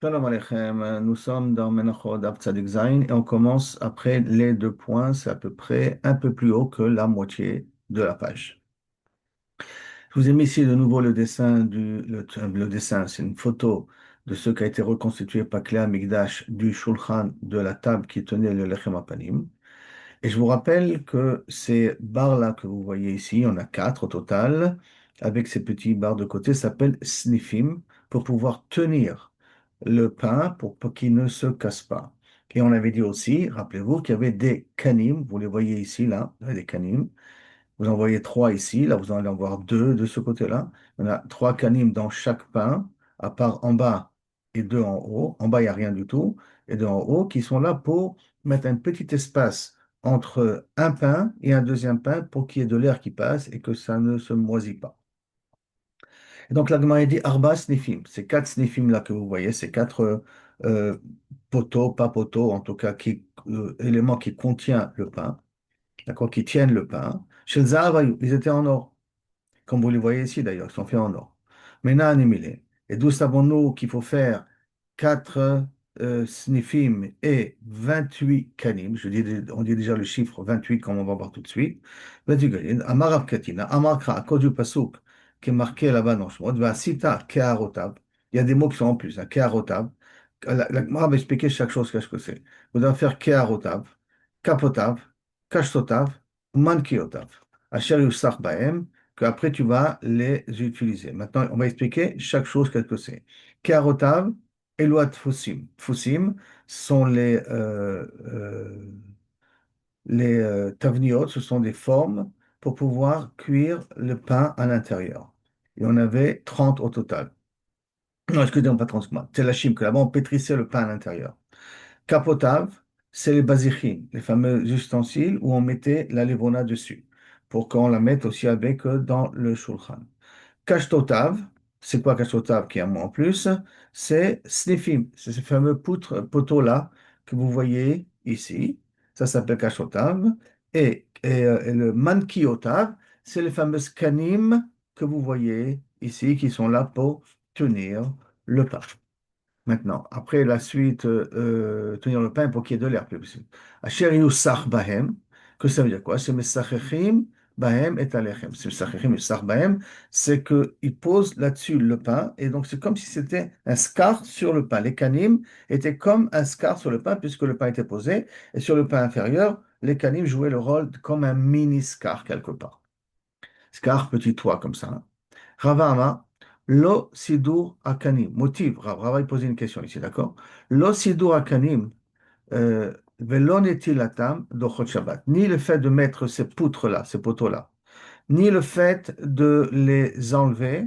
Shalom Aleichem, nous sommes dans Menachot Daf Tzadik Zayin et on commence après les 2 points, c'est à peu près un peu plus haut que la moitié de la page. Je vous ai mis ici de nouveau le dessin le dessin, c'est une photo de ce qui a été reconstitué par Cléa Migdash du Shulchan de la table qui tenait le Lechem Apanim. Et je vous rappelle que ces barres-là que vous voyez ici, on a 4 au total, avec ces petits barres de côté, s'appellent snifim, pour pouvoir tenir le pain pour qu'il ne se casse pas. Et on avait dit aussi, rappelez-vous, qu'il y avait des canim, vous les voyez ici, là, il y a des canim. Vous en voyez 3 ici, là vous en allez en voir 2 de ce côté-là. On a 3 canim dans chaque pain, à part en bas et 2 en haut. En bas, il n'y a rien du tout. Et 2 en haut, qui sont là pour mettre un petit espace entre un pain et un deuxième pain pour qu'il y ait de l'air qui passe et que ça ne se moisit pas. Et donc la Gemara dit Arba snifim. Ces 4 snifim là que vous voyez, ces 4 euh, poteaux, pas poteaux, en tout cas éléments qui contiennent le pain, d'accord, qui tiennent le pain. Chez le Zahavayu, ils étaient en or. Comme vous les voyez ici d'ailleurs, ils sont faits en or. Maintenant, animilé. Et d'où savons-nous qu'il faut faire 4 snifim et 28 kanim. On dit déjà le chiffre 28, comme on va voir tout de suite. 28 kanim. Amar Katina, Amarkra, à cause du pasouk qui est marqué là-bas dans Shemot, Sita Keharotab. Il y a des mots qui sont en plus, hein, Keharotab. La Gemara va expliquer chaque chose, qu'est-ce que c'est. Vous devez faire Keharotab, Kapotab, Kashtotab, Mankiotab. Asher Yusach Baem, qu'après tu vas les utiliser. Maintenant, on va expliquer chaque chose qu'est-ce que c'est. Keharotav, Eloat Tfusim. Tfusim sont les tavniot, ce sont des formes pour pouvoir cuire le pain à l'intérieur. Et on avait 30 au total. Non, excusez-moi, pas 30, excusez-moi. C'est la chim, que là-bas on pétrissait le pain à l'intérieur. Capotav, c'est les bazichim, les fameux ustensiles où on mettait la levona dessus, pour qu'on la mette aussi avec dans le shulchan. Kashtotav, c'est quoi Kashtotav qui est un mot en plus? C'est snifim, c'est ces fameux poteaux-là que vous voyez ici. Ça s'appelle Kashtotav. Et le Mankiotav, c'est les fameux kanim que vous voyez ici qui sont là pour tenir le pain. Maintenant, après la suite, tenir le pain pour qu'il y ait de l'air plus possible. Asher yusach bahem, que ça veut dire quoi? C'est mesachechim bahem et alechem. C'est mesachechim yusach bahem, c'est qu'il pose là-dessus le pain, et donc c'est comme si c'était un scar sur le pain. Les canim étaient comme un scar sur le pain, puisque le pain était posé, et sur le pain inférieur, les canim jouaient le rôle comme un mini scar quelque part. Scar, petit toit comme ça, hein. Rava Amar, Lo Sidur Akanim. Motif, Rava il posait une question ici, d'accord? Lo Sidur Akanim, Velo Netilatam Dochot Shabbat. Ni le fait de mettre ces poutres-là, ces poteaux-là, ni le fait de les enlever,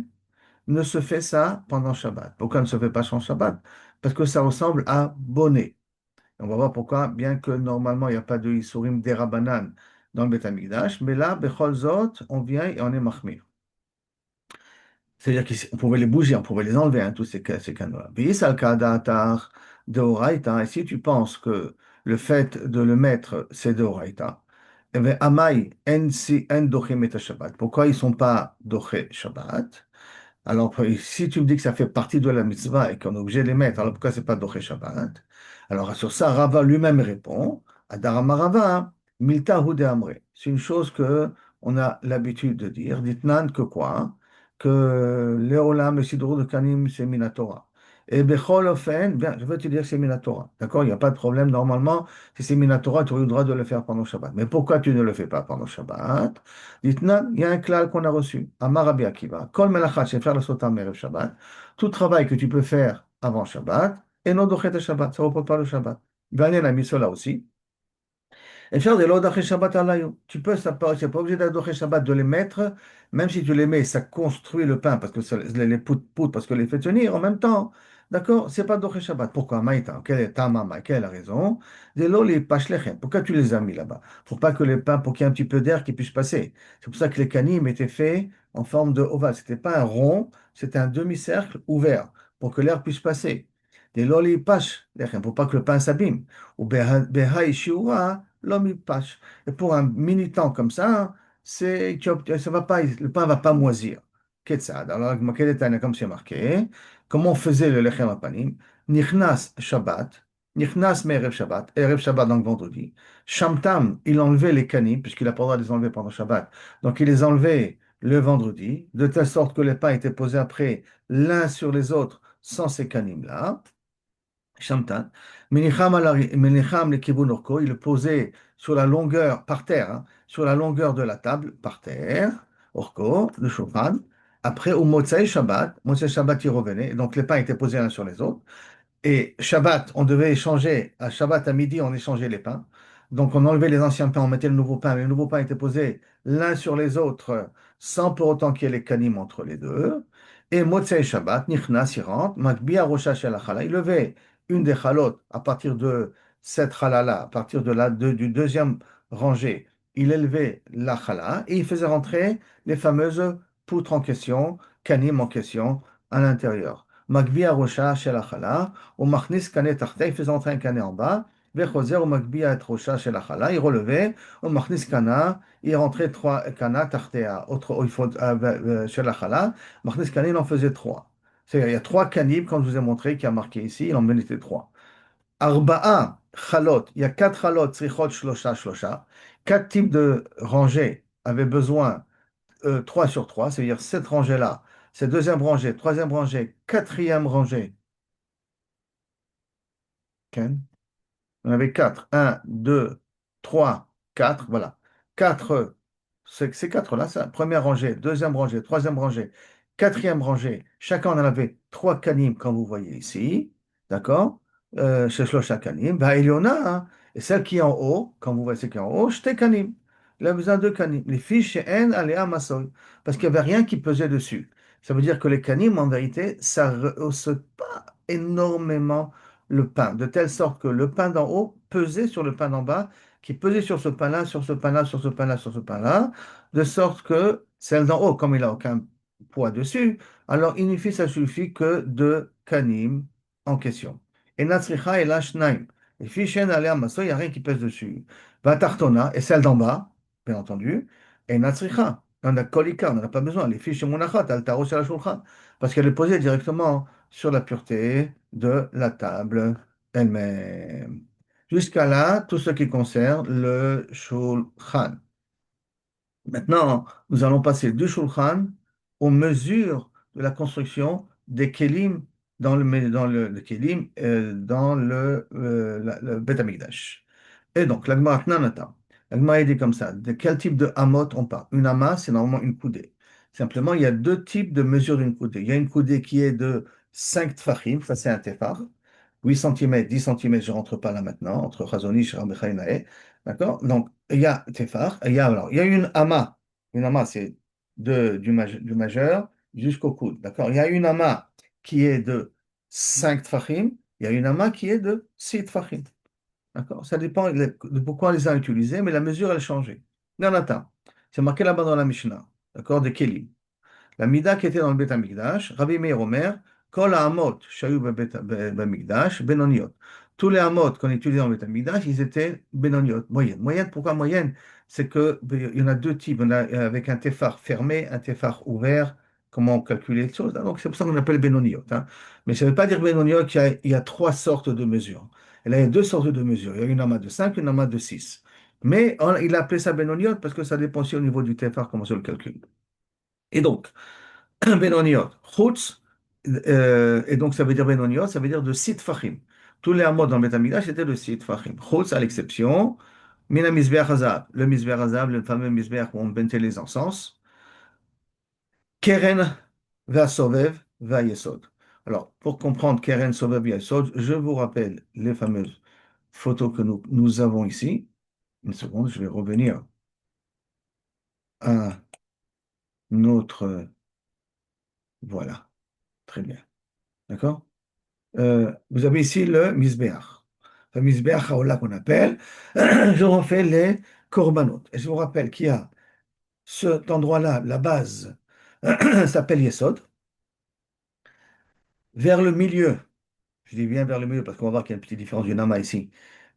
ne se fait ça pendant Shabbat. Pourquoi ne se fait pas sans Shabbat? Parce que ça ressemble à bonnet. On va voir pourquoi, bien que normalement il n'y a pas de Isurim Derabanan dans le Beth Amikdash, mais là, Bechol Zot, on vient et on est Mahmir. C'est-à-dire qu'on pouvait les bouger, on pouvait les enlever, hein, tous ces canaux-là. Bis al-kadatar de et si tu penses que le fait de le mettre, c'est de oraita, eh bien, amai en dochem et Shabbat. Pourquoi ils ne sont pas doché Shabbat? Alors, si tu me dis que ça fait partie de la mitzvah et qu'on est obligé de les mettre, alors pourquoi c'est pas doché Shabbat? Alors, sur ça, Rava lui-même répond, Adarama Rava, milta hu de amre. C'est une chose que on a l'habitude de dire. Dites-nan que quoi? Que Léolam, le Sidrou de Kanim, c'est Minatora. Et Bechol Ofen, bien, je veux te dire que c'est Minatora. D'accord? Il n'y a pas de problème. Normalement, si c'est Minatora, tu aurais le droit de le faire pendant Shabbat. Mais pourquoi tu ne le fais pas pendant Shabbat? Dites-nan, il y a un klal qu'on a reçu. Amar Rabbi Akiva. Kol melachat shefer lasotam merev Shabbat. Tout travail que tu peux faire avant Shabbat, et non dochet Shabbat. Ça ne repose pas le Shabbat. Daniel a mis cela aussi. Et faire des lots d'après Shabbat alayou. Tu peux, ça pas, c'est pas obligé d'adorer Shabbat de les mettre, même si tu les mets, ça construit le pain, parce que les poutres, parce que les fait tenir en même temps. D'accord? C'est pas d'adorer Shabbat. Pourquoi? Maïta, quelle est ta maman? Quelle est la raison? Des lots, les pashlechem. Pourquoi tu les as mis là-bas? Pour pas que les pains, pour qu'il y ait un petit peu d'air qui puisse passer. C'est pour ça que les canim étaient faits en forme de ovale. C'était pas un rond, c'était un demi-cercle ouvert, pour que l'air puisse passer. Des lots, les pashlechem, pour pas que le pain s'abîme. Ou beha ishura, l'homme il pâche. Et pour un mini-temps comme ça, ça va pas, le pain ne va pas moisir. Ketzad. Alors, quel est comme c'est marqué? comment on faisait le lechem apanim? Nichnas Shabbat, Nichnas Erev Shabbat donc vendredi. Shamtam, il enlevait les canim, puisqu'il n'a pas le droit de les enlever pendant Shabbat. Donc il les enlevait le vendredi, de telle sorte que les pains étaient posés après l'un sur les autres sans ces canim-là. Shamtan. Menicham le kibun orko, il le posait sur la longueur, par terre, hein, sur la longueur de la table, par terre, orko, le shulchan. Après, au Motzei Shabbat, il revenait. Donc les pains étaient posés l'un sur les autres. Et Shabbat, on devait échanger, à Shabbat à midi, on échangeait les pains. Donc on enlevait les anciens pains, on mettait le nouveau pain. Les nouveaux pains étaient posés l'un sur les autres, sans pour autant qu'il y ait les canim entre les deux. Et Motzei Shabbat, Nichnas, il rentre, Matbia Rocha Shel Achala, il levait une des chalotes à partir de cette chala-là, à partir du deuxième rangée, il élevait la chala et il faisait rentrer les fameuses poutres en question, canim en question, à l'intérieur. Magbi Rocha Shel Achala, ou Machnis Kane Tarta, il faisait entrer un canet en bas. Vechoser ou Magbi Rocha Shel Achala, il relevait. Ou Machnis Kana, il rentrait trois Kana Tartea. Autre, il faut Shel Achala. Machnis Kana, il en faisait trois. C'est-à-dire, il y a trois canibs, comme je vous ai montré, qui a marqué ici, il en mettait trois. Arba'a Chalot, il y a quatre Chalot, Srichot Shlosha Shlosha. Quatre types de rangées avaient besoin 3 sur 3, c'est-à-dire cette rangée-là, cette deuxième rangée, troisième rangée, quatrième rangée. Ok. On avait 4. 1, 2, 3, 4. Voilà. 4. Ces quatre-là, c'est la première rangée, deuxième rangée, troisième rangée, quatrième rangée. Chacun en avait trois canim, comme vous voyez ici. D'accord? Chez Shlosha canim. Ben, il y en a, hein. Et celle qui est en haut, comme vous voyez, celle qui est en haut, j'étais canim. Il a besoin de canim. Les fiches chez N, Aléa, Masol. Parce qu'il n'y avait rien qui pesait dessus. Ça veut dire que les canim, en vérité, ça ne rehausse pas énormément le pain, de telle sorte que le pain d'en haut pesait sur le pain d'en bas, qui pesait sur ce pain-là, sur ce pain-là, sur ce pain-là, sur ce pain-là, de sorte que celle d'en haut, comme il n'a aucun poids dessus, alors ça suffit que de kanim en question. Et natsricha et lashnaim. Et fichen alea maso, il n'y a rien qui pèse dessus. Va tartona, et celle d'en bas, bien entendu, et natsricha. On a kolika, on n'en a pas besoin. Les fiches monachat, al taro la shulchan, parce qu'elle est posée directement sur la pureté de la table elle-même. Jusqu'à là, tout ce qui concerne le shulchan. Maintenant, nous allons passer du shulchan aux mesures de la construction des kelim le kelim, dans le Beth Amikdash. Et donc, l'Agmara Tnanata. L'Agmara dit comme ça. De quel type de hamot on parle? Une hama, c'est normalement une coudée. Simplement, il y a deux types de mesures d'une coudée. Il y a une coudée qui est de 5 tfachim, ça c'est un tefar. 8 cm, 10 cm, je ne rentre pas là maintenant, entre Chazonish et Rabbi Chainae. D'accord? Donc, il y a tefar, il y a une hama. Une hama, c'est du majeur jusqu'au coude. D'accord? Il y a une hama qui est de 5 tfachim, il y a une hama qui est de 6 tfachim. D'accord? Ça dépend de pourquoi on les a utilisés, mais la mesure, elle a changé. Nanata, c'est marqué là-bas dans la Mishnah, d'accord, de Kélim. La Mida qui était dans le Beth Amikdash, Rabbi Meir Omer, Kol Hamot, Shayu Bamikdash, Benoniot. Tous les Hamot qu'on utilisait dans le Beth Amikdash, ils étaient Benoniot, moyenne. Moyenne, pourquoi moyenne? C'est que il y en a deux types, on a, avec un tefar fermé, un tefar ouvert, comment calculer les choses. Donc c'est pour ça qu'on appelle Benoniot, hein. Mais ça ne veut pas dire Benoniot il y a trois sortes de mesures. Et là, il y a deux sortes de mesures. Il y a une amas de 5, une amas de 6. Mais il a appelé ça Benoniot parce que ça dépend aussi au niveau du tefar comment on le calcule. Et donc, Benoniot, Chutz, et donc ça veut dire Benoniot, ça veut dire de Sit Fachim. Tous les hameaux dans le Beth Amikdash étaient de Sit Fachim. Chutz, à l'exception, Mina Misbeach Hazab, le Misbeach Hazab, le fameux Misbeach où on bentait les encens, Keren Vasovev Vayesod. Alors, pour comprendre Keren Sovev Vayesod, je vous rappelle les fameuses photos que nous avons ici. Une seconde, je vais revenir à notre. Voilà, très bien. D'accord? Vous avez ici le Misbeach. Le Misbeach Haolah qu'on appelle. Je refais les Korbanot. Et je vous rappelle qu'il y a cet endroit-là, la base, s'appelle Yesod. Vers le milieu, je dis bien vers le milieu parce qu'on va voir qu'il y a une petite différence du Nama ici.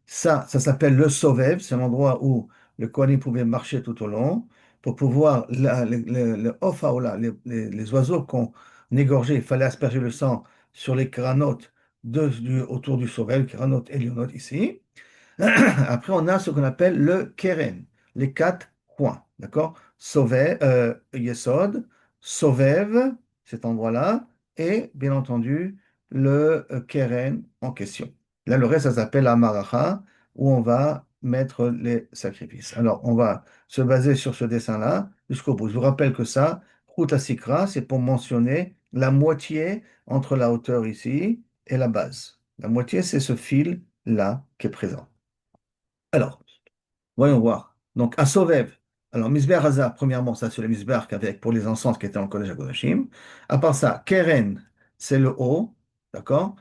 Ça s'appelle le Sovev. C'est un endroit où le Kohanim pouvait marcher tout au long pour pouvoir, le Of Haolah, les oiseaux qu'on égorgeait, il fallait asperger le sang sur les kranotes autour du Sovel, kranotes elionot ici. Après, on a ce qu'on appelle le keren, les quatre coins, d'accord? Yesod, Sovev, cet endroit-là, et bien entendu, le keren en question. Là, le reste, ça s'appelle la maracha, où on va mettre les sacrifices. Alors, on va se baser sur ce dessin-là jusqu'au bout. Je vous rappelle que ça, Chut Sikra, c'est pour mentionner la moitié entre la hauteur ici et la base. La moitié, c'est ce fil-là qui est présent. Alors, voyons voir. Donc, à Sovev. Alors, Misber Hazar, premièrement, ça c'est le Misber qu'avec pour les encens qui étaient en Kodesh HaKodashim. À part ça, Keren, c'est le haut, d'accord?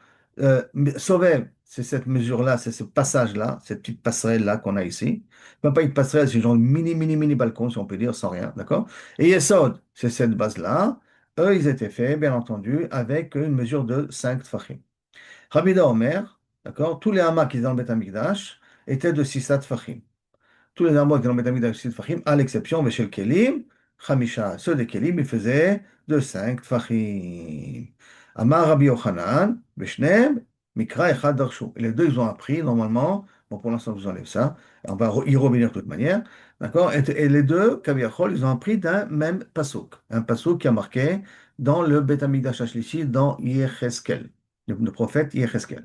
Sovev, c'est cette mesure-là, c'est ce passage-là, cette petite passerelle-là qu'on a ici. Même pas une passerelle, c'est genre mini balcon, si on peut dire, sans rien, d'accord? Et Yesod, c'est cette base-là. Eux, ils étaient faits, bien entendu, avec une mesure de 5 tfachim. Rabbi Omer, d'accord? Tous les hamas qui étaient dans le Beth Amikdash étaient de 6 tfachim. Tous les armoires qui étaient dans le Betamikdash de Tfachim, à l'exception, mais chez le Kélim, Khamisha, ceux des Kélim, ils faisaient de 5 Tfachim. Amar Rabbi Yochanan, Beshnem, Mikra Echad Darshu. Et les deux, ils ont appris, normalement, bon, pour l'instant, je vous enlève ça, on va y revenir de toute manière, d'accord? Et les deux, Kaviachol, ils ont appris d'un même pasuk, un pasuk qui a marqué dans le Betamikdash Ashlishi, dans Yecheskel, le prophète Yecheskel.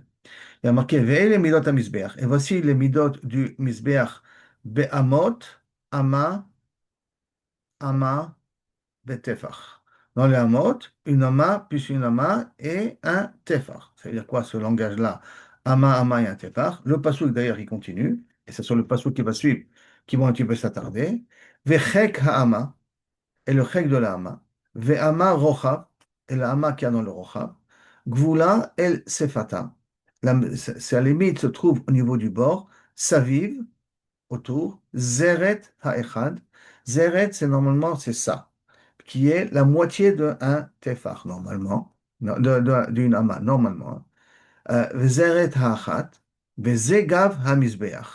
Il y a marqué Ve'ele midot ha-mizbeach. Et voici les midot du mizbeach be'amot, ama, ama, betefach. Dans les amot, une ama plus une ama et un tefach. Ça veut dire quoi ce langage-là? Ama et un tefach. Le pasuk d'ailleurs il continue, et c'est sur le pasuk qui va suivre qui vont un petit peu s'attarder. Ve'chek ha'ama, et le chek de la ama. Ve'ama rochav, et la ama qui a dans le rochav. Gvula el sefata. Sa limite se trouve au niveau du bord. Saviv, autour. Zeret ha'echad. Zeret, c'est normalement, c'est ça, qui est la moitié d'un tefach, normalement. D'une ama, normalement. Vezeret ha'achat. Veze gav ha'mizbeach.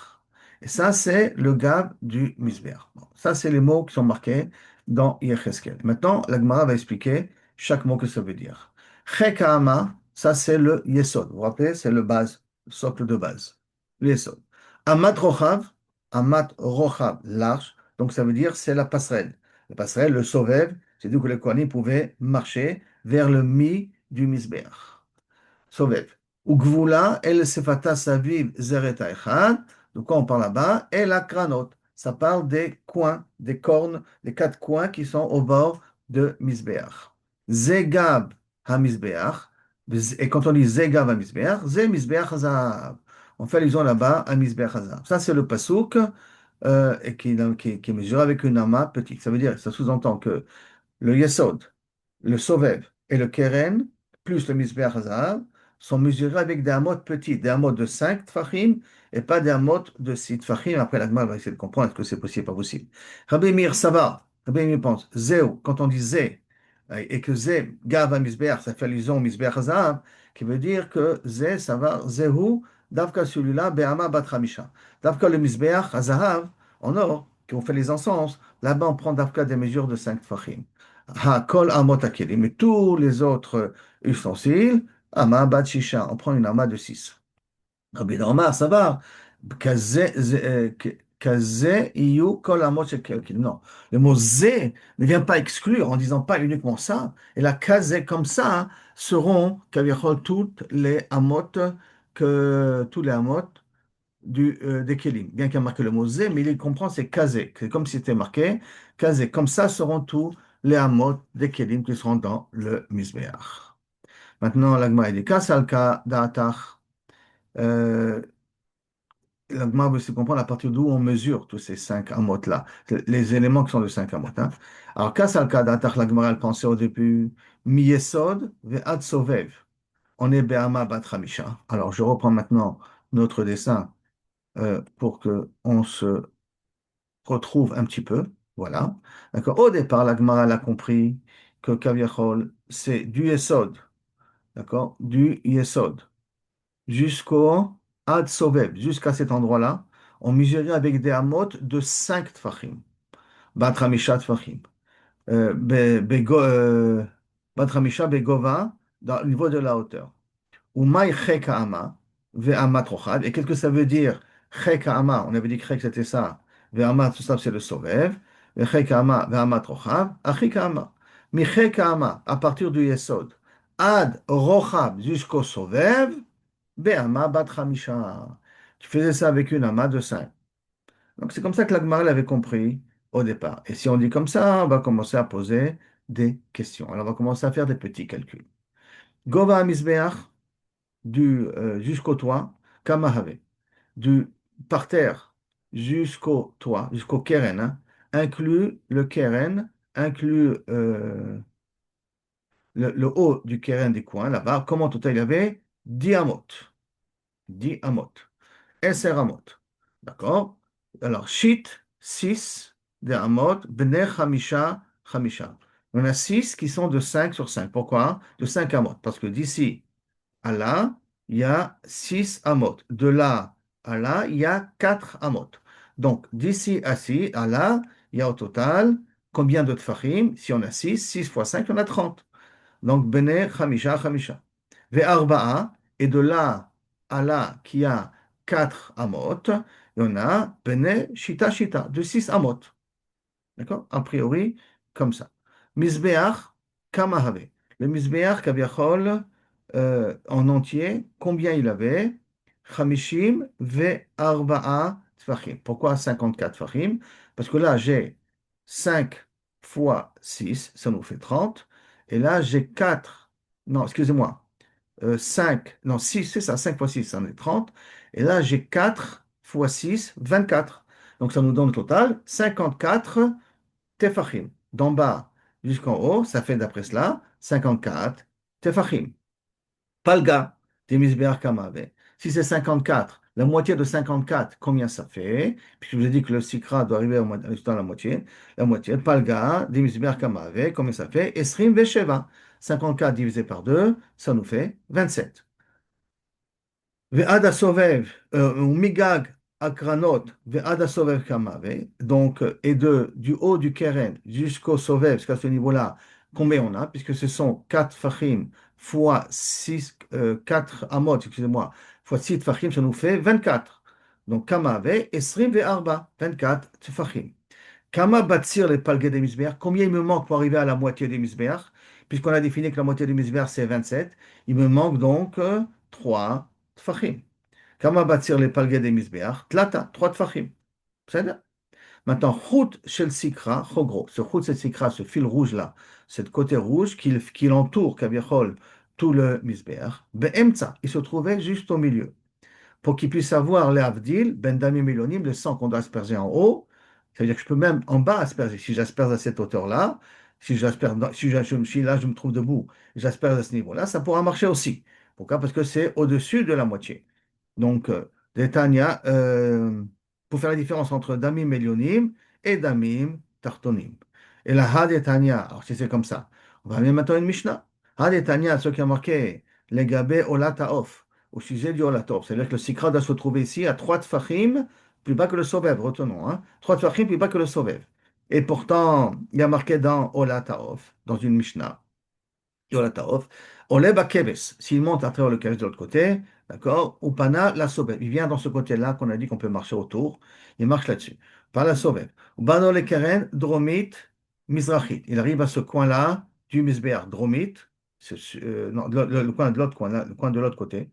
Et ça, c'est le gav du mizbeach. Bon, ça, c'est les mots qui sont marqués dans Yecheskel. Maintenant, la Gemara va expliquer chaque mot que ça veut dire. Chek ha'ama, ça, c'est le yesod. Vous vous rappelez, c'est le base, le socle de base. Le yesod. Amat rochav, large. Donc, ça veut dire, c'est la passerelle. La passerelle, le sovev, c'est dit que les Kohanim pouvaient marcher vers le mi du mizbeach. Sovev. Ou Gvula, El Sefata Saviv Zeret Echad. De quoi on parle là-bas? Et la Kranot. Ça parle des coins, des cornes, des quatre coins qui sont au bord de Misbeach. Zegab HaMisbeach. Et quand on dit Zegab HaMisbeach, Ze Misbeach HaZahav. On fait allusion là-bas à Misbeach HaZahav. Ça, c'est le pasouk et qui est mesuré avec une amas petite. Ça veut dire, ça sous-entend que le Yesod, le Sovev et le Keren, plus le Misbeach Hazahav, sont mesurés avec des amotes petites, des amotes de 5 tfachim et pas des amotes de 6 tfachim. Après, la Gemara va essayer de comprendre est-ce que c'est possible ou pas possible. Rabbi Meir, ça va. Rabbi Meir pense, Zéou, quand on dit Zé, et que Zé, Gav Misbeach, ça fait allusion au Misbeach Hazahav, qui veut dire que Zé, ça va, Zéhu, Davka celui-là, Be'ama Batramisha. Davka le Misbeach Hazahav, en or, qui ont fait les encens, là-bas on prend Davka des mesures de 5 tfachim. Kol amot akelim. Mais tous les autres ustensiles, ama bat shisha. On prend une ama de 6. Rabbi Omar, ça va. Kaze iyu kol amot shekelim. Non. Le mot zé ne vient pas exclure en disant pas uniquement ça. Et la kaze comme ça seront, kaviachol, toutes les amot tous les amot des Kélim. Bien qu'il y ait marqué le mot Zé, mais il comprend c'est Kazé. C'est comme si c'était marqué Kazé. Comme ça seront tous les Hamot des Kélim qui seront dans le Misbeach. Maintenant, l'Agma dit Kasalka Da'atach. Euh, L'Agma veut se comprendre à partir d'où on mesure tous ces 5 Hamot-là, les éléments qui sont de 5 Hamot. Hein. Alors, Kasalka Da'atach, l'Agma, elle pensait au début Miyesod ve'ad Sovev. On est Be'ama Bat Hamisha. Alors, je reprends maintenant notre dessin pour qu'on se retrouve un petit peu. Voilà. D'accord. Au départ, la Gemara elle a compris que Kaviachol, c'est du Yesod. D'accord. Du Yesod. Jusqu'au Ad Sovev. Jusqu'à cet endroit-là, on mesurait avec des amotes de 5 tfachim. Batramisha tfachim. Batramisha begova au niveau de la hauteur. Ou maï cheka ama, ve'ama trochad. Et qu'est-ce que ça veut dire? Cheka ama, on avait dit que chek c'était ça. Ve'ama, tout ça c'est le sovev. Cheka ama, ve'ama trochad. Achika ama. Mi cheka ama, à partir du yesod. Ad rochab jusqu'au sovev. Be'ama bat chamisha. Tu faisais ça avec une ama de 5. Donc c'est comme ça que l'Agmara l'avait compris au départ. Et si on dit comme ça, on va commencer à poser des questions. Alors on va commencer à faire des petits calculs. Gova Misbeach jusqu'au toit, Kamahave, du parterre jusqu'au toit, jusqu'au keren, hein, inclut le keren, inclut le haut du keren des coins, là-bas. Comment au total il y avait 10 amot. 10 amot. Eser amot. D'accord? Alors, shit, 6 des amot, bnei chamisha, chamisha. On a 6 qui sont de 5 sur 5. Pourquoi? De 5 amot. Parce que d'ici à là, il y a 6 amot. De là à là, il y a 4 amot. Donc, d'ici à là, il y a au total combien de tfachim? Si on a 6, 6 fois 5, on a 30. Donc, bene chamisha, chamisha. Ve arba'a, et de là à là, qui a 4 amot, il y en a bene shita, shita, de 6 amot. D'accord? A priori, comme ça. Mizbeach, kamahave. Le Mizbeach, kaviachol, en entier, combien il avait? Chamishim ve arba'a tfachim. Pourquoi 54 tfachim? Parce que là, j'ai 5 fois 6, ça nous fait 30. Et là, j'ai 4. Non, excusez-moi. 5, non, 6, c'est ça, 5 fois 6, ça en est 30. Et là, j'ai 4 fois 6, 24. Donc, ça nous donne au total 54 tefachim. D'en bas jusqu'en haut, ça fait d'après cela 54 tefachim. Palga, Demisbeach Kamave. Si c'est 54, la moitié de 54, combien ça fait? Puis je vous ai dit que le sikra doit arriver dans la moitié. La moitié, Palga, Demisbeach Kamave, combien ça fait? Esrim Vesheva. 54 divisé par 2, ça nous fait 27. Ve'ad sovev ou migag akranot, ve'ad sovev kamave. Donc, et du haut du keren jusqu'au sovev, jusqu'à ce niveau-là, combien on a? Puisque ce sont 4 fachim fois 6, 4 amot, excusez-moi, fois 6 fachim, ça nous fait 24. Donc, kamave, esrim ve'arba, 24 fachim. Kama batsir les palgues des misbéach, combien il me manque pour arriver à la moitié des misbéach? Puisqu'on a défini que la moitié des misbéach c'est 27, il me manque donc 3 tfachim. Kama batsir les palgues des misbéach, tlata, 3 tfachim. C'est ça. Maintenant, chut shel sikra, chogro, ce chut shel sikra, ce fil rouge là, ce côté rouge qui l'entoure, kaviachol, tout le misbéach, be'emtsa, il se trouvait juste au milieu pour qu'il puisse avoir les Avdil, Ben Damim Melonim, le sang qu'on doit asperger en haut. Ça veut dire que je peux même en bas asperger. Si j'asperge à cette hauteur-là, si j'asperge, si là je me trouve debout, j'asperge à ce niveau-là, ça pourra marcher aussi. Pourquoi? Parce que c'est au-dessus de la moitié. Donc, des Tanya, pour faire la différence entre Damim Melionim et Damim Tartonim. Et la Ha des Tanya, alors si c'est comme ça, on va amener maintenant une Mishnah. Ha des Tanya, ce qui a marqué, les Gabé Olata Off, au sujet du Olatov. C'est-à-dire que le Sikra doit se trouver ici à 3 Tfachim, plus bas que le Sovev, retenons, hein. 3 Tfachim plus bas que le Sovev. Et pourtant, il y a marqué dans Olata Off, dans une Mishnah, Yolataof, Oleba Keves, s'il monte à travers le Keves de l'autre côté, d'accord, ou Pana la Sobev, il vient dans ce côté-là qu'on a dit qu'on peut marcher autour, il marche là-dessus, par la Sobev. Bano le Keren, Dromit, Mizrachit, il arrive à ce coin-là du Misbéar, Dromit, non, le coin de l'autre coin, le coin de l'autre côté,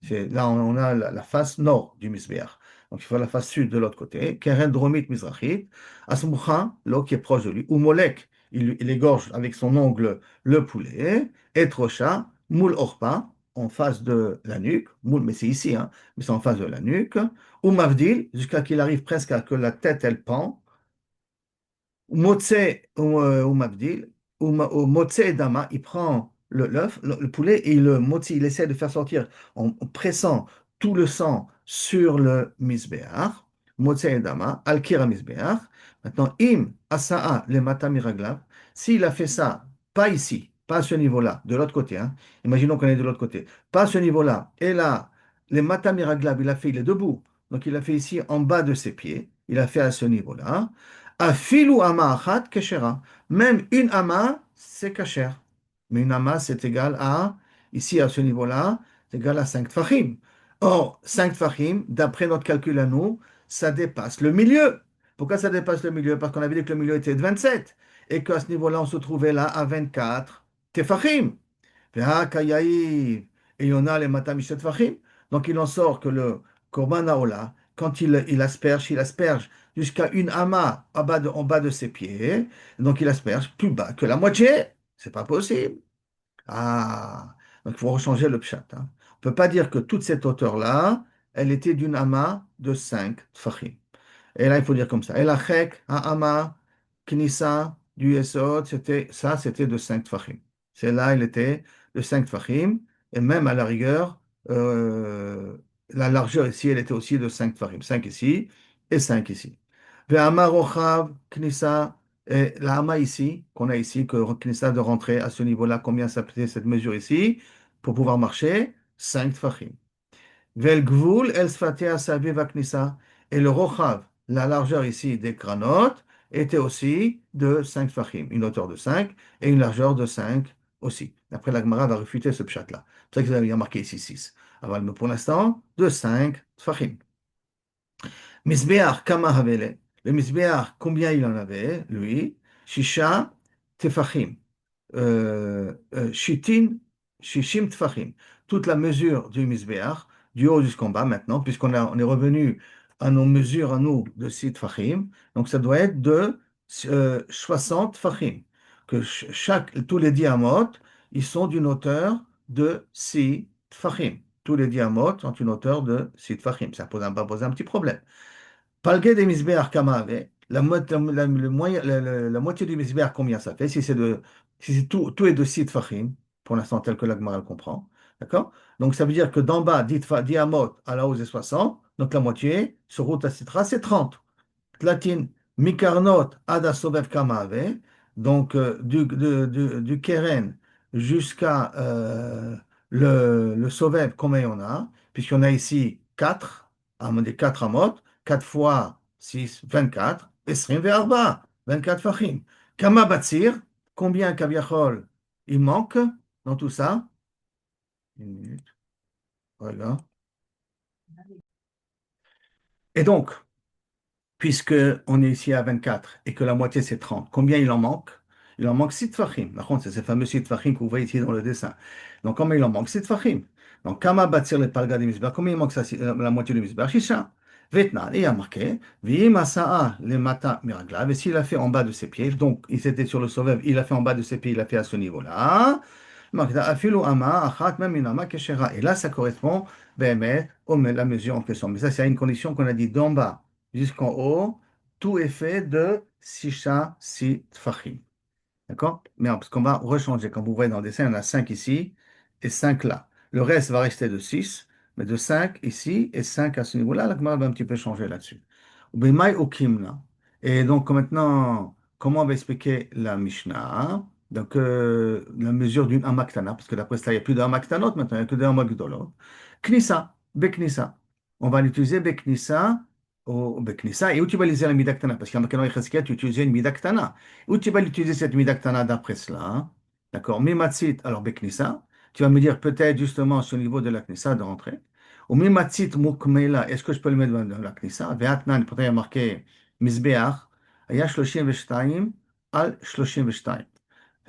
là on a la face nord du Misbéar. Donc il faut la face sud de l'autre côté, Keren, Dromit, Mizrachit, Asmucha, l'eau qui est proche de lui, ou Molek, il égorge avec son ongle le poulet, et trocha, moule orpa, en face de la nuque, moule, mais c'est ici, hein, mais c'est en face de la nuque, ou mavdil, jusqu'à qu'il arrive presque à que la tête, elle pend, Motse ou Mabdil, ou Motse et Dama, il prend l'œuf, le poulet, et il essaie de faire sortir en pressant tout le sang sur le misbéach, Motse et Dama, Al-Kira misbéach. Maintenant, Im, Asaa, le Mata Miraglav, s'il a fait ça, pas ici, pas à ce niveau-là, de l'autre côté, hein, imaginons qu'on est de l'autre côté, pas à ce niveau-là, et là, le Mata Miraglav, il est debout, donc il a fait ici en bas de ses pieds, il a fait à ce niveau-là. Afilu ama achat keshera. Même une ama, c'est kasher. Mais une ama, c'est égal à Ici, à ce niveau-là, c'est égal à 5 tfachim. Or, 5 tfachim, d'après notre calcul à nous, ça dépasse le milieu. Pourquoi ça dépasse le milieu? Parce qu'on avait dit que le milieu était de 27 et qu'à ce niveau-là, on se trouvait là à 24 tefachim. Et on a les matamishet tefachim. Donc, il en sort que le korban haola, quand il asperge jusqu'à une ama en bas de ses pieds. Donc, il asperge plus bas que la moitié. C'est pas possible. Ah, donc il faut rechanger le pshat, hein. On ne peut pas dire que toute cette hauteur-là, elle était d'une ama de 5 tfachim. Et là, il faut dire comme ça. Et la chek, ama, knissa, du yesod, c'était de 5 tfachim. C'est là, il était de 5 tfachim. Et même à la rigueur, la largeur ici, elle était aussi de 5 tfachim. 5 ici et 5 ici. Ve'ama rochav, knissa, et la hama ici, qu'on a ici, que knissa de rentrer à ce niveau-là, combien ça fait cette mesure ici, pour pouvoir marcher? 5 tfachim. Vel gvul el sfatea saviv knissa. Et le rochav, la largeur ici des cranotes, était aussi de 5 tfachim, une hauteur de 5 et une largeur de 5 aussi. Après, la Gemara va réfuter ce pshat-là. C'est pour ça qu'il y a marqué ici 6. Alors, mais pour l'instant, de 5 tfachim. Misbeach, kama havele. Le misbeach, combien il en avait, lui? Shisha tefachim. Shitin, shishim tfachim. Toute la mesure du misbeach, du haut jusqu'en bas maintenant, on est revenu à nos mesures à nous de 6 tfachim. Donc ça doit être de 60 tfachim. Que tous les diamotes, ils sont d'une hauteur de 6 tfachim. Tous les diamotes sont une hauteur de 6 tfachim. Ça va poser un petit problème. Palgué des misbéach kamave, la moitié du misbéach, combien ça fait? Si c'est tout est de 6 tfachim, pour l'instant tel que la Gemara le comprend, d'accord? Donc ça veut dire que d'en bas, 10 amot à la hausse est 60, donc la moitié, sur route à Sitra, c'est 30. Tlatin, Mikarnot Ada Sobev Kamave, donc du Keren jusqu'à le Sovev, combien on a? Puisqu'on a ici 4, des 4 amot, 4 fois 6, 24, Esrim Ve'arba, 24 Fachim. Kama Batsir, combien Kaviachol il manque dans tout ça? Une minute, voilà. Et donc, puisque on est ici à 24 et que la moitié c'est 30, combien il en manque? Il en manque 6 tfachim. Par contre, c'est ces fameux 6 tfachim que vous voyez ici dans le dessin. Donc, combien il en manque? 6 tfachim. Donc, kama batsir le palga du misbar, combien il manque ça, la moitié du misbar? Shisha. Vetna, il y a marqué, v'im asaa le mata miraglav, et s'il a fait en bas de ses pieds, donc il s'était sur le sauveur, il a fait en bas de ses pieds, il a fait à ce niveau-là. Magda afilu ama, achat même une ama keshera. Et là, ça correspond, ben, la mesure en question. Mais ça, c'est à une condition qu'on a dit d'en bas jusqu'en haut, tout est fait de sisha si tfachim. D'accord? Mais parce qu'on va rechanger. Comme vous voyez dans le dessin, il y en a 5 ici et 5 là. Le reste va rester de 6, mais de 5 ici et 5 à ce niveau-là. La Gemara va un petit peu changer là-dessus. Ubimai ukimna. Et donc maintenant, comment on va expliquer la Mishnah? Donc la mesure d'une amaktana, parce que d'après cela, il n'y a plus d'amaktanot maintenant, il n'y a que des amakdolot. Knissa, beknissa. On va l'utiliser beknissa, beknissa, et où tu vas utiliser la midaktana? Parce qu'il y a marqué dans les Chazkiah, tu utilises une midaktana. Où tu vas l'utiliser cette midaktana d'après cela, hein? D'accord? Mimatzit, alors beknissa. Tu vas me dire peut-être justement sur le niveau de la knissa de rentrer. Ou mimatzit mukmela, est-ce que je peux le mettre dans la knissa? Ve'atnan, pourtant il y a marqué mizbeach, aya 32 al 32.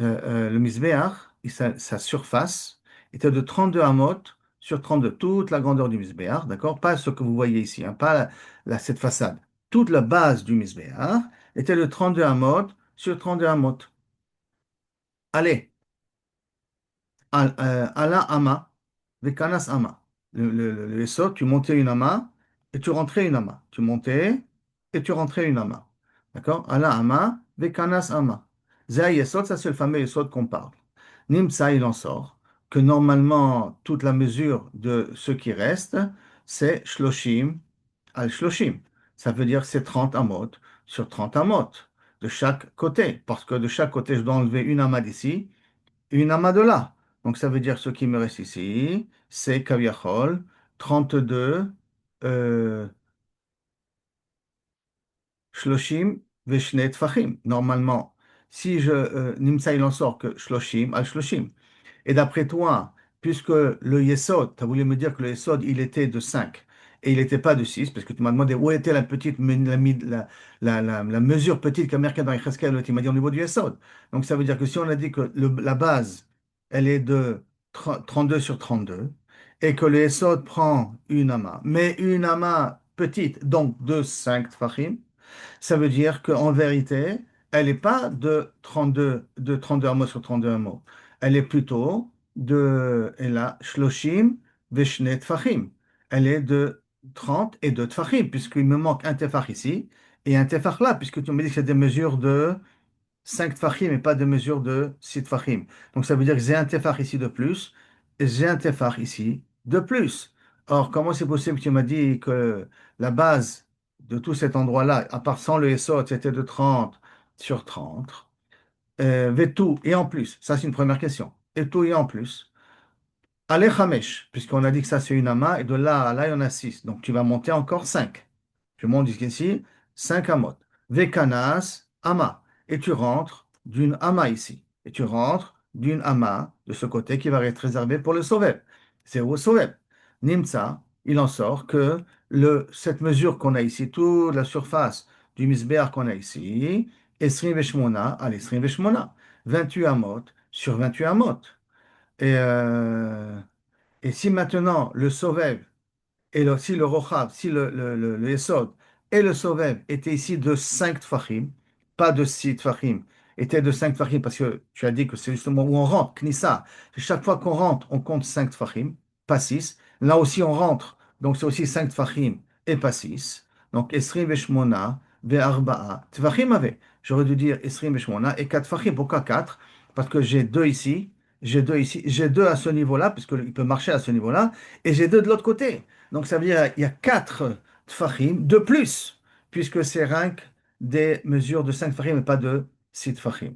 Le mizbeach, sa surface était de 32 amot sur 32, toute la grandeur du mizbeach, d'accord? Pas ce que vous voyez ici, hein, pas cette façade. Toute la base du mizbeach était de 32 amot sur 32 amot. Allez, ala ama, vekanas ama. Le Yesod, tu montais une ama et tu rentrais une ama. Tu montais et tu rentrais une ama. D'accord? Ala ama, vekanas ama. Zeh Yesod, ça c'est le fameux Yesod qu'on parle. Nimsa, il en sort que normalement, toute la mesure de ce qui reste, c'est shloshim al shloshim. Ça veut dire c'est 30 amot sur 30 amot de chaque côté. Parce que de chaque côté, je dois enlever une ama d'ici une amas de là. Donc ça veut dire ce qui me reste ici, c'est Kaviachol, 32, Shloshim, Veshne Tfachim. Normalement, si Nimsa il en sort que Shloshim, al Shloshim. Et d'après toi, puisque le Yesod, tu as voulu me dire que le Yesod, il était de 5 et il n'était pas de 6 parce que tu m'as demandé où était la petite, la mesure petite qu'a marquée dans Yecheskel, tu m'as dit au niveau du Yesod. Donc ça veut dire que si on a dit que la base, elle est de 32 sur 32 et que le Yesod prend une ama, mais une ama petite, donc de 5 tfachim, ça veut dire qu'en vérité, elle n'est pas de 32 hameaux sur 32 hameaux. Elle est plutôt elle a shloshim veshne tfachim. Elle est de 30 et 2 tfachim, puisqu'il me manque un tefach ici et un tefach là, puisque tu me dis que c'est des mesures de 5 tfachim et pas des mesures de 6 tfachim. Donc ça veut dire que j'ai un tefach ici de plus et j'ai un tefach ici de plus. Or, comment c'est possible que tu m'as dit que la base de tout cet endroit-là, à part sans le Essot, c'était de 30 sur 30, Vetou, et en plus, ça c'est une première question, et tout et en plus, Allez Hamesh, puisqu'on a dit que ça c'est une ama, et de là à là il y en a 6, donc tu vas monter encore 5. Je monte jusqu'ici, 5 amot. Vekanas, ama, et tu rentres d'une ama ici, et tu rentres d'une ama de ce côté qui va être réservé pour le Sovel. C'est au Sovel. Nimsa, il en sort que cette mesure qu'on a ici, toute la surface du misbéar qu'on a ici, Esrim Veshmona, al Esrim Veshmona, 28 amot sur 28 amot. Et, euh, et si maintenant le Sovev et si le Rochav, si le Yesod et le Sovev étaient ici de 5 Tfachim, pas de 6 Tfachim, étaient de 5 Tfachim, parce que tu as dit que c'est justement où on rentre, Knissa. Chaque fois qu'on rentre, on compte 5 Tfachim, pas 6. Là aussi, on rentre, donc c'est aussi 5 Tfachim et pas 6. Donc, Esrim Veshmona, Ve'arba'a, Tfachim avait. J'aurais dû dire Esrim Veshmona et 4 Tfachim. Pourquoi 4? Parce que j'ai 2 ici, j'ai 2 ici, j'ai 2 à ce niveau-là, puisqu'il peut marcher à ce niveau-là, et j'ai 2 de l'autre côté. Donc ça veut dire qu'il y a 4 tfachim de plus, puisque c'est rien que des mesures de 5 tfachim et pas de 6 tfachim.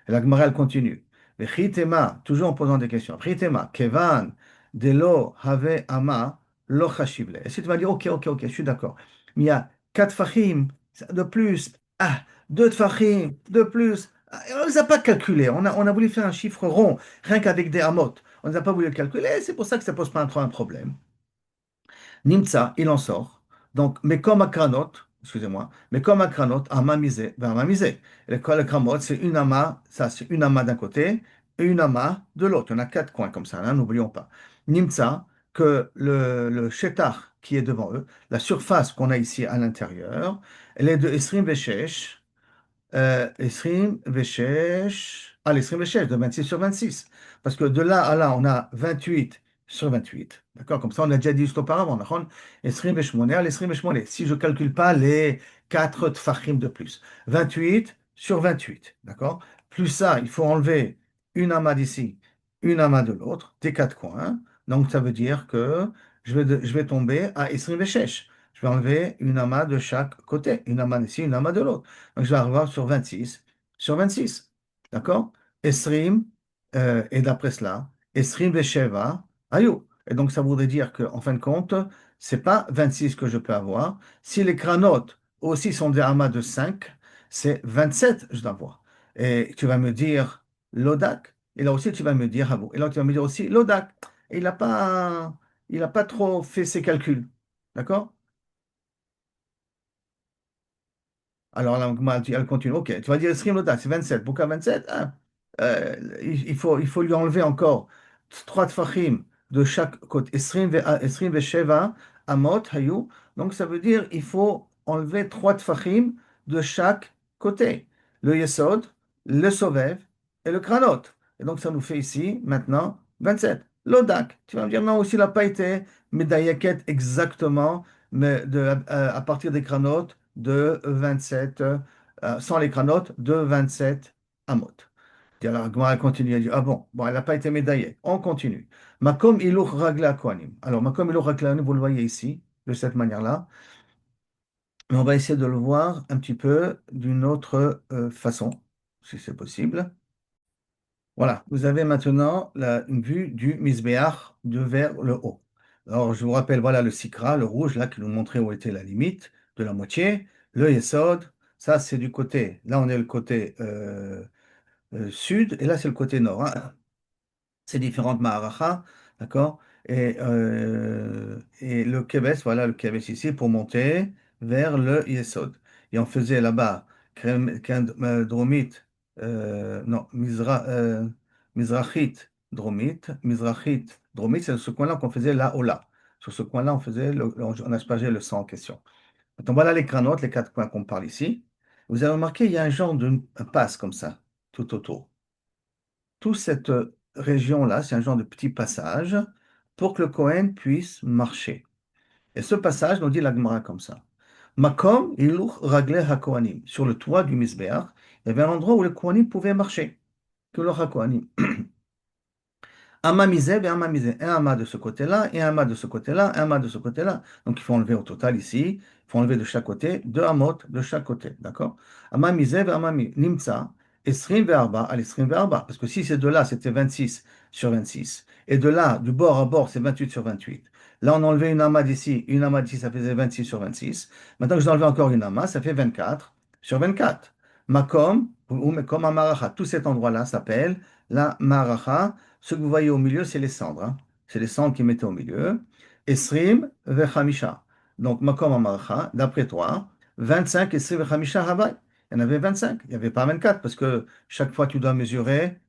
Et la Gemara, elle continue. Vechitema, toujours en posant des questions. Vechitema, kevan, delo, have, ama, lo chashible. Et si tu vas dire, ok, je suis d'accord. Mais il y a 4 tfachim de plus, 2 tfachim de plus. On ne les a pas calculés. On a voulu faire un chiffre rond, rien qu'avec des amot. On ne les a pas voulu calculer. C'est pour ça que ça pose pas trop un problème. Nimtza, il en sort. Donc, mais comme à Kranot, excusez-moi, mais comme à Kranot, Amamisé, ben Amamisé. Et le Kramot, c'est une ama, ça c'est une ama d'un côté et une ama de l'autre. On a 4 coins comme ça, hein, n'oublions pas. Nimtza, que le Shetar qui est devant eux, la surface qu'on a ici à l'intérieur, elle est de Esrim Veshesh, Esrim Veshesh, l'Esrim Veshesh, de 26 sur 26. Parce que de là à là, on a 28 sur 28. D'accord? Comme ça, on a déjà dit juste auparavant. D'accord? Esrim Veshmoné, Esrim Veshmoné. Si je ne calcule pas les 4 tfachim de plus. 28 sur 28. D'accord? Plus ça, il faut enlever une amas d'ici, une amas de l'autre, des 4 coins. Donc, ça veut dire que je vais tomber à Esrim Veshesh. Je vais enlever une amas de chaque côté. Une amas d'ici, une amas de l'autre. Donc, je vais avoir sur 26 sur 26. D'accord? Esrim, et d'après cela, Esrim Vesheva, Ayou. Et donc, ça voudrait dire qu'en fin de compte, c'est pas 26 que je peux avoir. Si les cranotes aussi sont des amas de 5, c'est 27 je dois avoir. Et tu vas me dire l'Odak. Et là aussi, tu vas me dire Havou. Et là, tu vas me dire aussi l'Odak. Et il n'a pas trop fait ses calculs. D'accord? Alors, elle continue. Ok, tu vas dire Esrim Loda, c'est 27. Pourquoi 27? Il faut lui enlever encore 3 tfachim de chaque côté. Esrim Vesheva Amot Hayu. Donc, ça veut dire il faut enlever 3 tfachim de chaque côté. Le Yesod, le Sovev et le Kranot. Et donc, ça nous fait ici, maintenant, 27. L'Odak. Tu vas me dire, non, aussi, il n'a pas été médaillé exactement, mais à partir des Kranot de 27, sans les cranotes, de 27 amot. Et alors, Gemara continue à dire, ah bon, elle n'a pas été médaillée. On continue. Makom iluch ragla kohanim. Alors, Makom iluch ragla kohanim, vous le voyez ici, de cette manière-là. Mais on va essayer de le voir un petit peu d'une autre façon, si c'est possible. Voilà, vous avez maintenant une vue du Misbéach de vers le haut. Alors, je vous rappelle, voilà le Sikra, le rouge, là, qui nous montrait où était la limite de la moitié. Le Yesod, ça, c'est du côté. Là, on est le côté sud, et là, c'est le côté nord, hein. Ces différentes Maharacha, D'accord? Et le Kébès, voilà le Kébès ici, pour monter vers le Yesod. Et on faisait là-bas dromite, non, Mizrachite, dromite, c'est ce coin-là qu'on faisait la Ola. Sur ce coin-là, on faisait, on aspergeait le sang en question. Maintenant, voilà les crânotes, les quatre coins qu'on parle ici. Vous avez remarqué, il y a un genre de un passe comme ça, tout autour. Toute cette région-là, c'est un genre de petit passage pour que le Kohen puisse marcher. Et ce passage nous dit la Gemara comme ça. Makom iluch ragle hakohanim. Sur le toit du Misbéach, il y avait un endroit où les Kohanim pouvaient marcher. Que le hakohanim. Amamisé et amamisé. Un amas de ce côté-là, et un amas de ce côté-là, un amas de ce côté-là. Donc il faut enlever au total ici, il faut enlever de chaque côté, deux amot de chaque côté. D'accord? Amamisé et amami. Nimtsa, esrim ve'arba al esrim ve'arba. Parce que si ces deux-là, c'était 26 sur 26, et de là, du bord à bord, c'est 28 sur 28. Là, on a enlevé une amas d'ici, ça faisait 26 sur 26. Maintenant que j'ai enlevé encore une amas, ça fait 24 sur 24. Makom, ou Mekom Amaracha. Tout cet endroit-là s'appelle la Maracha. Ce que vous voyez au milieu, c'est les cendres, hein. C'est les cendres qu'ils mettaient au milieu. Esrim vechamisha. Donc, makom amarcha, d'après toi, 25 esrim vechamisha havai. Il y en avait 25. Il n'y avait pas 24 parce que chaque fois, tu dois mesurer.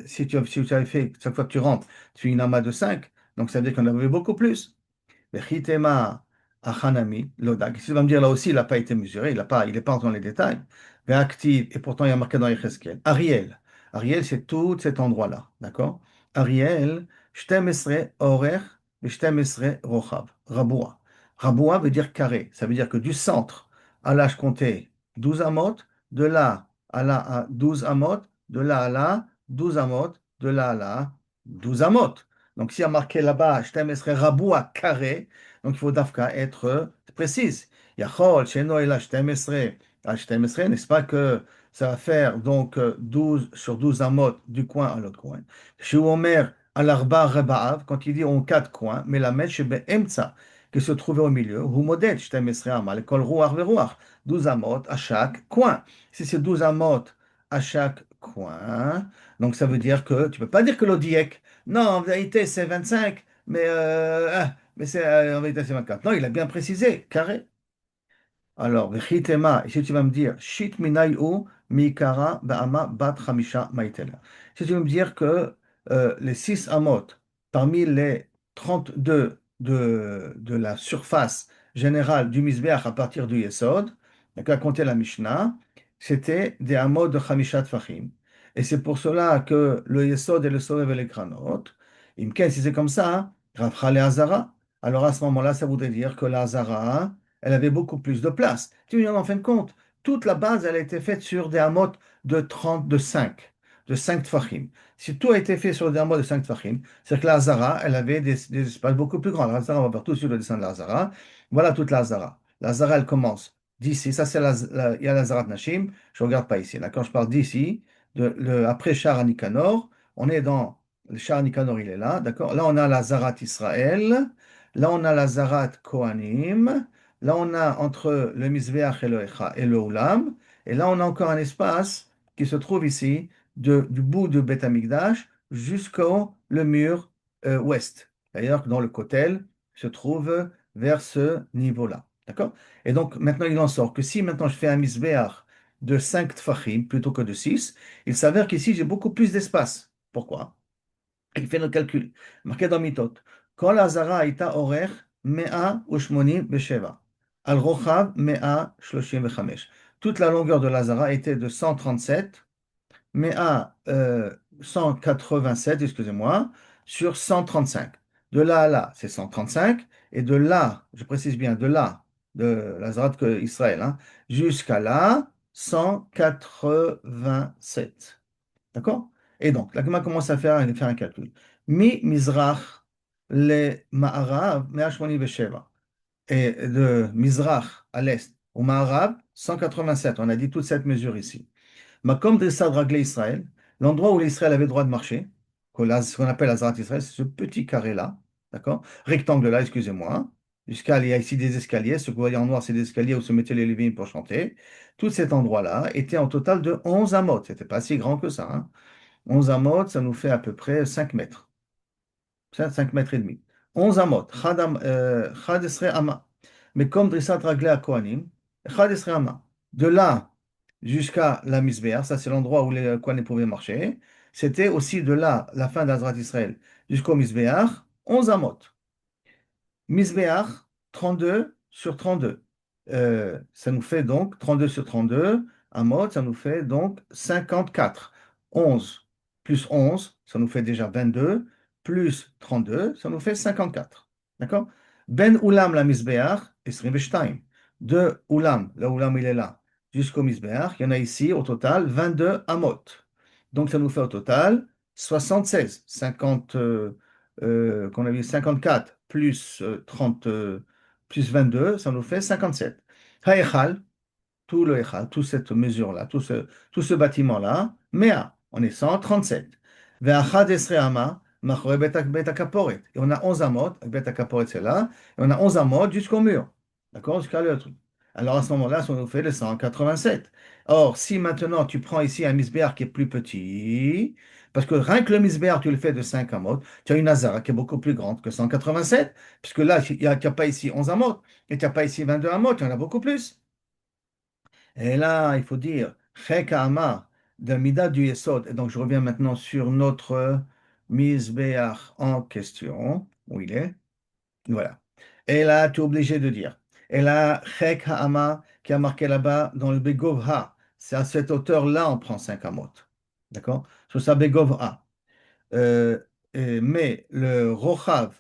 Si tu avais fait, chaque fois que tu rentres, tu fais une amas de 5. Donc, ça veut dire qu'on avait beaucoup plus. Vechitema achanami lodak. Tu vas me dire là aussi, il n'a pas été mesuré, il n'est pas entré dans les détails. Ve'active, et pourtant il y a marqué dans Yecheskel. Ariel. Ariel, c'est tout cet endroit-là. D'accord? Ariel, shtemesre orer, et shtemesre rochav. Raboua. Raboua veut dire carré. Ça veut dire que du centre à là, je comptais 12 amot, de là à là, à 12 amot, de là à là, 12 amot, de là à là, 12 amot. Donc, s'il y a marqué là-bas, Shtem Esrei Raboua carré, donc il faut d'Afka être précise. Yachol, Sheno Ela Shtem Esrei, Shtem Esrei, n'est-ce pas que ça va faire donc 12 sur 12 amot du coin à l'autre coin. Chez Omer, Al-Arba Reba'av, quand il dit en quatre coins, mais la mèche Emtsa, qui se trouvait au milieu, ou modèle Shtem Esrei Amal, Kol Ruach Veruach, 12 amot à chaque coin. Si c'est 12 amot à chaque coin, donc ça veut dire que tu ne peux pas dire que l'odiek. Non, en vérité, c'est 25, mais en vérité, c'est 24. Non, il a bien précisé, carré. Alors, v'chitema, et si tu vas me dire, shit minayou mikara ba'ama bat chamisha maitela. Si tu vas me dire que les 6 amot, parmi les 32 de la surface générale du Mizbeach à partir du Yesod, donc à compter la Mishnah, c'était des amot de chamisha tfachim. Et c'est pour cela que le Yesod et le Solev et les Kranot, Imken, si c'est comme ça, Rav le Hazara, alors à ce moment-là, ça voudrait dire que la Hazara, elle avait beaucoup plus de place. Tu me dis, en fin de compte, toute la base, elle a été faite sur des hamots de 30, de 5 tfachim. Si tout a été fait sur des hamots de 5 tfachim, c'est que la Hazara, elle avait des espaces beaucoup plus grands. La Hazara, on va voir tout de suite le dessin de la Hazara. Voilà toute la Hazara. La Hazara, elle commence d'ici. Ça, c'est il y a la Hazarat Nashim. Je ne regarde pas ici. Là, quand je parle d'ici, après Shar Nikanor, on est dans le Shar Nikanor, il est là. D'accord? Là, on a la Zarat Israël. Là, on a la Zarat Kohanim. Là, on a entre le Mizbeach et le Oulam. Et là, on a encore un espace qui se trouve ici, du bout du Beth Amikdash jusqu'au le mur ouest. D'ailleurs, dans le Kotel se trouve vers ce niveau-là. D'accord? Et donc, maintenant, il en sort que si maintenant je fais un Mizbeach de 5 tfachim plutôt que de 6, il s'avère qu'ici, j'ai beaucoup plus d'espace. Pourquoi? Il fait le calcul. Marqué dans Mitot. Kol Hazara Aïta Orer Mea Ushmonim Besheva. Al Rochav Mea Shloshim Bechamesh. Toute la longueur de l'Azara était de 137, Mea 187, excusez-moi, sur 135. De là à là, c'est 135. Et de là, je précise bien, de là, de l'Azarat Israël, hein, jusqu'à là, 187. D'accord? Et donc, la Gemara commence à faire un calcul. Mi Mizrach le Ma'arav 187. Et de Mizrach à l'est au Ma'arav, 187. On a dit toute cette mesure ici. Makom Dressad Raglé Israël, l'endroit où l'Israël avait le droit de marcher, ce qu'on appelle Azarat Israël, c'est ce petit carré-là, d'accord? Rectangle-là, excusez-moi. Il y a ici des escaliers. Ce que vous voyez en noir, c'est des escaliers où se mettaient les Lévites pour chanter. Tout cet endroit-là était en total de 11 amot. C'était pas si grand que ça, hein. 11 amot, ça nous fait à peu près 5 mètres. C'est 5 mètres et demi. 11 amot. Chad esrei ama. Mais comme Drissat Raglé à Kohanim, Chad esrei ama. De là jusqu'à la Misbéach, ça c'est l'endroit où les Kohanim pouvaient marcher. C'était aussi de là, la fin d'Azrat Israël, jusqu'au Misbéach, 11 amot. Misbéach, 32 sur 32. Ça nous fait donc 32 sur 32. Amot, ça nous fait donc 54. 11 plus 11, ça nous fait déjà 22. Plus 32, ça nous fait 54. D'accord? Ben Ulam la Misbéach, Esrim Veshtaim. De Ulam, là Ulam il est là, jusqu'au Misbéach, il y en a ici au total 22 Amot. Donc ça nous fait au total 76. 50 qu'on a vu 54 plus 30 plus 22, ça nous fait 57. Haïchal, tout le Echal, toute cette mesure-là, tout ce bâtiment-là, Mea, on est 137. Ve'achad esre ama, machore bet akaporet. Et on a 11 amot, bet akaporet c'est là, et on a 11 amot jusqu'au mur. D'accord? Jusqu'à le truc. Alors à ce moment-là, ça nous fait le 187. Or, si maintenant tu prends ici un misbéar qui est plus petit, parce que rien que le misbéar, tu le fais de 5 amot, tu as une Hazara qui est beaucoup plus grande que 187, puisque là, il n'y a pas ici 11 amot, et tu n'as pas ici 22 amot, il y en a beaucoup plus. Et là, il faut dire, Chek Ha'amar de Mida du Yesod. Et donc, je reviens maintenant sur notre Misbéach en question, où il est. Voilà. Et là, tu es obligé de dire. Et là, Chek Ha'amar qui a marqué là-bas dans le Begov Ha. C'est à cette hauteur-là, on prend 5 amot. D'accord? Sur ça, Begov Ha. Euh, mais le Rochav,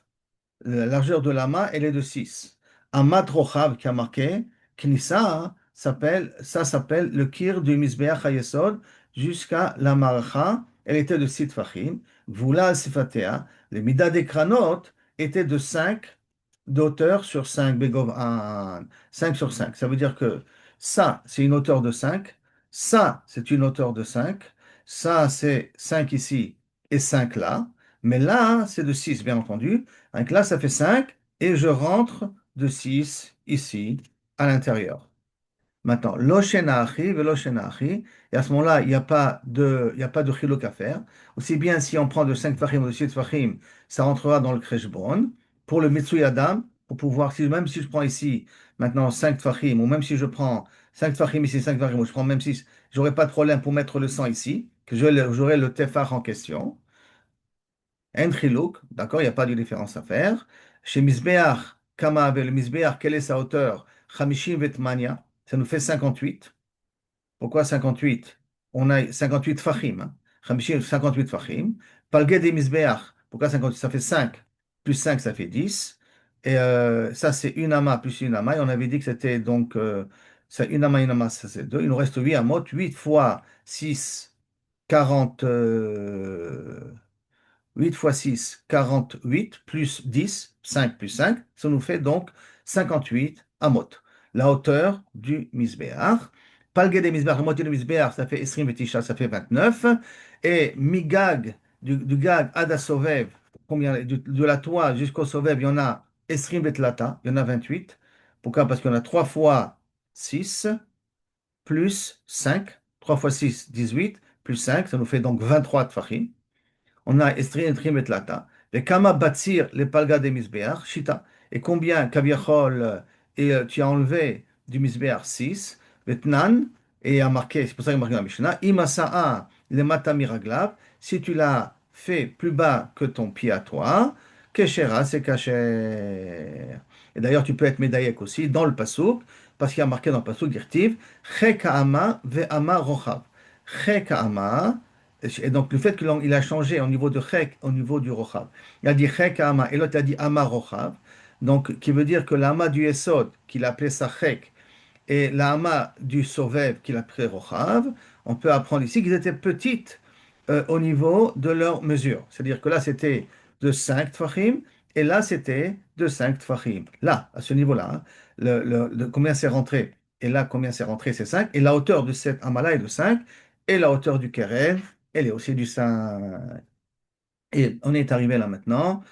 la largeur de la main, elle est de 6. Amat Rochav qui a marqué, Knissa, hein, ça s'appelle le kir du Mizbeach HaYesod jusqu'à la Maracha. Elle était de 6 Fachim. Vula al-Sifatea, le Mida des Kranot était de 5 d'auteur sur 5 Begov 5 sur 5. Ça veut dire que ça, c'est une hauteur de 5. Ça, c'est une hauteur de 5. Ça, c'est 5 ici et 5 là. Mais là, c'est de 6, bien entendu. Donc là, ça fait 5 et je rentre de 6 ici à l'intérieur. Maintenant, l'oshenachi, veloshenachi, et à ce moment-là, il n'y a pas de chiluk à faire. Aussi bien si on prend de 5 fachim ou de 6 fachim, ça rentrera dans le kreshbon. Pour le Mitsui Adam, pour pouvoir, même si je prends ici maintenant 5 fachim, ou même si je prends 5 fachim ici, 5 fachim, ou je prends même 6, j'aurai pas de problème pour mettre le sang ici, que j'aurai le tefar en question. En chiluk, d'accord, il n'y a pas de différence à faire. Chez Misbeach, Kama avec le Misbeach, quelle est sa hauteur? Chamishim vetmania, ça nous fait 58. Pourquoi 58? On a 58 fachim. Hein. Chamishim, 58 fachim. Palged et Misbeach, pourquoi 58? Ça fait 5. Plus 5, ça fait 10. Et ça, c'est une ama plus une ama. Et on avait dit que c'était donc ça, une ama, ça c'est 2. Il nous reste 8 amot. 8 fois 6, 40. 8 fois 6, 48, plus 10, 5 plus 5, ça nous fait donc 58 amot. La hauteur du Misbéach. Palgué des Misbéach, la moitié du Misbéach, ça fait Esrim Betisha, ça fait 29. Et Migag, du Gag Ada Sovev, combien, de la toile jusqu'au Sovev, il y en a Esrim Betlata, il y en a 28. Pourquoi? Parce qu'il y en a 3 fois 6 plus 5. 3 fois 6, 18, plus 5, ça nous fait donc 23 tfachim. On a Estrin, Trim et Tlata. Et Kama Batsir, les Palga des Misbéach, Shita. Et combien, Kaviachol, et tu as enlevé du Misbéach 6, Vetnan, et il y a marqué, c'est pour ça qu'il y a marqué dans la Mishnah, Imasa'a, le Mata Miraglav, si tu l'as fait plus bas que ton pied à toi, Keshera, c'est Kacher. Et d'ailleurs, tu peux être médaillek aussi dans le Passouk, parce qu'il y a marqué dans le Passouk, Dirtiv, Cheka'ama ve'ama rochav. Cheka'ama, et donc, le fait qu'il a changé au niveau de Chek, au niveau du Rochav, il a dit Chek Ama, et l'autre a dit Ama Rochav, donc qui veut dire que l'Ama du Esod, qu'il appelait ça Chek, et l'Ama du Sovev, qu'il appelait Rochav, on peut apprendre ici qu'ils étaient petites au niveau de leur mesure. C'est-à-dire que là, c'était de 5 Tfachim, et là, c'était de 5 Tfachim. Là, à ce niveau-là, hein, combien c'est rentré, et là, combien c'est rentré, c'est 5, et la hauteur de cette Ama-là est de 5, et la hauteur du Keren, elle est aussi du 5. Et on est arrivé là maintenant.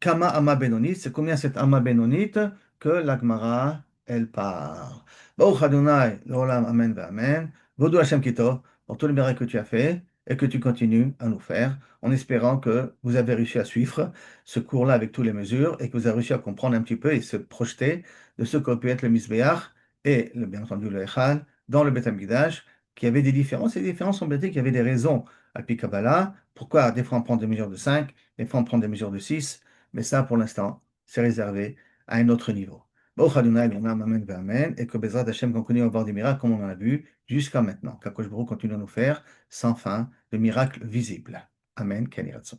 Kama Ama Benonit, c'est combien cette Ama Benonit que la Gemara, elle part. Baruch Adonai, l'Olam, Amen, Amen. Vodou Hashem Kitov, pour tous les miracles que tu as fait. et que tu continues à nous faire, en espérant que vous avez réussi à suivre ce cours-là avec toutes les mesures et que vous avez réussi à comprendre un petit peu et se projeter de ce qu'aurait pu être le Mizbeach et, bien entendu, le Echal dans le Beth Amikdash, qui avait des différences. Et des différences, semble-t-il, qu'il y avait des raisons à Pi Kabbalah. Pourquoi des fois on prend des mesures de 5, des fois on prend des mesures de 6, mais ça, pour l'instant, c'est réservé à un autre niveau. Baruch Adonai, Amen, Amen, Amen, et que Bezrat Hashem continue à avoir des miracles comme on en a vu jusqu'à maintenant. Qu'Akadosh Baruch continue à nous faire sans fin de miracles visibles. Amen, Ken Yireh.